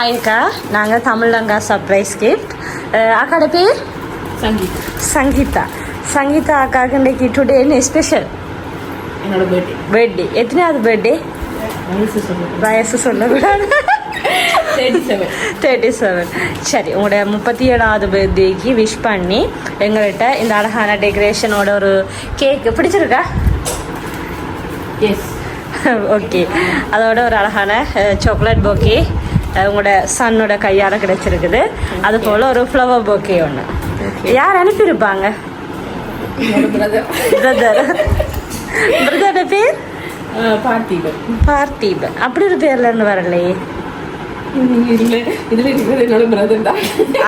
அக்கா நாங்கள் தமிழங்கா surprise gift அக்காட பேர் சங்கீதா சங்கீதா அக்காவுக்கு இன்றைக்கி டுடே என்ன ஸ்பெஷல்? என்னோட பர்த்டே. எத்தனையாவது பர்த்டே? வயசு சொல்லக்கூடாது. 37. சரி, உங்களோட 37வது பர்த்டேக்கு விஷ் பண்ணி எங்கள்கிட்ட இந்த அழகான டெக்கரேஷனோட ஒரு கேக்கு பிடிச்சிருக்கா? எஸ். ஓகே, அதோட ஒரு அழகான சாக்லேட் போக்கே உங்களோட சன்னோட கையால் கிடைச்சிருக்குது. அது போல் ஒரு ஃப்ளவர் போக்கே ஒன்று. யார் அனுப்பியிருப்பாங்க? பிரதரோட பேர் பார்த்திபன். அப்படி ஒரு பேர்ல இருந்து வரலையே.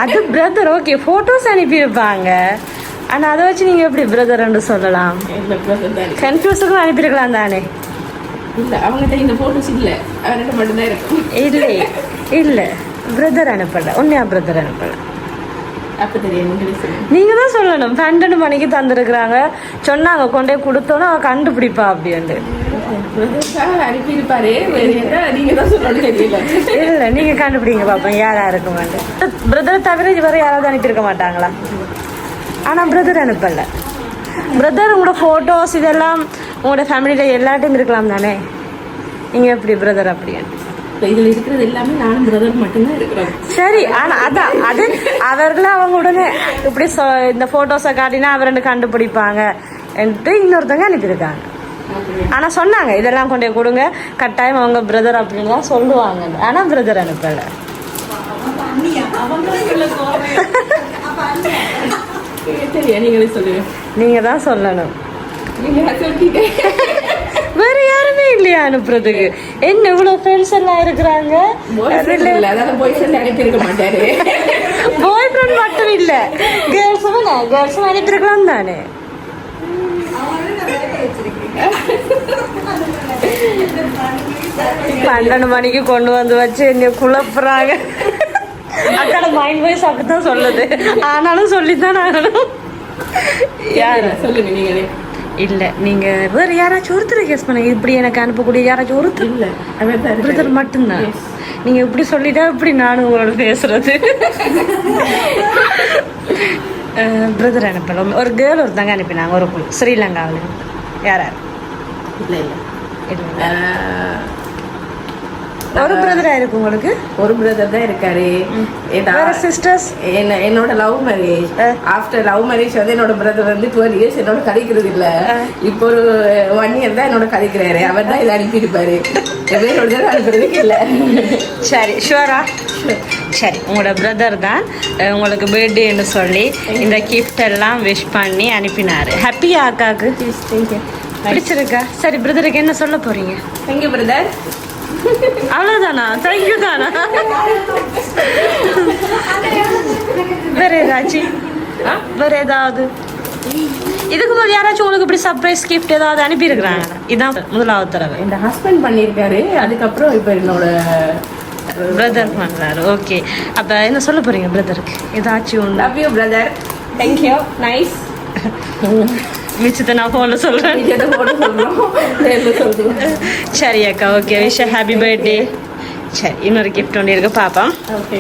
அது பிரதர். Okay, photos அனுப்பியிருப்பாங்க. ஆனால் அதை வச்சு நீங்கள் எப்படி பிரதர்ன்னு சொல்லலாம்? கன்ஃபியூஸுக்கும் அனுப்பியிருக்கலாம் தானே? இல்லை, அவங்ககிட்ட இந்த ஃபோட்டோஸ் இல்லை, அவர்கிட்ட மட்டும்தான் இருக்கும். இல்லை பிரதர் அனுப்பல. உண்மையா பிரதர் அனுப்பல. அப்போ தெரியும், நீங்கள் தான் சொல்லணும். 12 மணிக்கு தந்துருக்குறாங்க சொன்னாங்க, கொண்டே கொடுத்தோன்னா அவள் கண்டுபிடிப்பா அப்படின்ட்டு. அனுப்பியிருப்பாரு, நீங்கள் தான் சொல்லணும். தெரியல. இல்லை, நீங்கள் கண்டுபிடிங்க பார்ப்போம் யாராக இருக்குமாண்டு. பிரதர் தவிர வர யாராவது அனுப்பியிருக்க மாட்டாங்களா? ஆனால் பிரதர் அனுப்பலை. பிரதர் உங்களோட ஃபோட்டோஸ் இதெல்லாம் உங்களோட ஃபேமிலியில் எல்லாட்டையும் இருக்கலாம் தானே? நீங்கள் எப்படி பிரதர் அப்படின்ட்டு? இதில் இருக்கிறது எல்லாமே நானும் பிரதர் மட்டும்தான் இருக்கிறோம். சரி, ஆனால் அதான் அது அவர்களும் அவங்க உடனே இப்படி இந்த ஃபோட்டோஸை காட்டினா அவர் ரெண்டு கண்டுபிடிப்பாங்க என்று இன்னொருத்தவங்க அனுப்பியிருக்காங்க. ஆனால் சொன்னாங்க இதெல்லாம் கொண்டே கொடுங்க, கட்டாயம் அவங்க பிரதர் அப்படின்னு தான் சொல்லுவாங்க. ஆனால் பிரதர் அனுப்பலை. நீங்க தான் சொல்லணும். வேற யாருமே இல்லையா அனுப்புறதுக்கு? என்ன இவ்வளவு ஃப்ரெண்ட்ஸ் எல்லாம் இருக்கிறாங்க. பாய் ஃப்ரெண்ட் மட்டும் இல்ல, கேர்ள்ஸும் அனுப்பியிருக்கலாம் தானே? 12 மணிக்கு கொண்டு வந்து வச்சு என்ன குழப்புறாங்க. அக்காட மைண்ட் வாய்ஸ் அப்படித்தான் சொல்லுது. ஆனாலும் சொல்லித்தான் ஆகணும். யாரு சொல்லுங்க நீங்களே. இல்லை, நீங்கள் வேறு யாராச்சும் ஒருத்தர் கேஸ் பண்ணுங்க. இப்படி எனக்கு அனுப்பக்கூடிய யாராச்சும் ஒருத்தர் இல்லை, பிரதர் மட்டும்தான். நீங்கள் இப்படி சொல்லிட்டா இப்படி நானும் உங்களோட பேசுறது. பிரதர் அனுப்பலாம். ஒரு கேர்ள் ஒருத்தங்க அனுப்பினாங்க, ஒரு குழு ஸ்ரீலங்காவில். யார்? இல்லை இல்லை, ஒரு பிரதரா இருக்கு உங்களுக்கு? ஒரு பிரதர் தான் இருக்காரு. சிஸ்டர்ஸ் என்னோட love marriage. After love marriage வந்து என்னோட பிரதர் வந்து 12 years என்னோட கதைக்கிறது இல்லை. இப்போ ஒரு 1 year தான் என்னோட கதைக்கிறாரு. அவர் தான் இதை அனுப்பியிருப்பாரு. என்னோட அனுப்புறதுக்கு இல்லை. சரி, ஷுவரா? சரி, உங்களோட பிரதர் தான் உங்களுக்கு பர்த்டேன்னு சொல்லி இந்த கிஃப்ட் எல்லாம் விஷ் பண்ணி அனுப்பினாரு. ஹாப்பியா அக்காவுக்கு? பிடிச்சிருக்கா? சரி, பிரதருக்கு என்ன சொல்ல போறீங்க? Thank you brother. அவ்வளோதானா? தேங்க்யூ தானா? வேற ஏதாச்சும்? வேற ஏதாவது இதுக்கு முதல் யாராச்சும் உங்களுக்கு இப்படி சர்ப்ரைஸ் கிஃப்ட் ஏதாவது அனுப்பியிருக்கிறாங்க? இதான் முதலாவது தடவை. என் ஹஸ்பண்ட் பண்ணியிருக்காரு. அதுக்கப்புறம் இப்போ என்னோட பிரதர் பண்ணுறாரு. ஓகே, அப்போ என்ன சொல்ல போறீங்க பிரதருக்கு? ஏதாச்சும்? Love you brother. Thank you. Nice. மிச்சத்தை நான் ஃபோனில் சொல்கிறேன். சரி அக்கா, ஓகே. Wish happy birthday. சரி, இன்னொரு கிஃப்ட் ஒன்று இருக்கு, பாப்பா. ஓகே.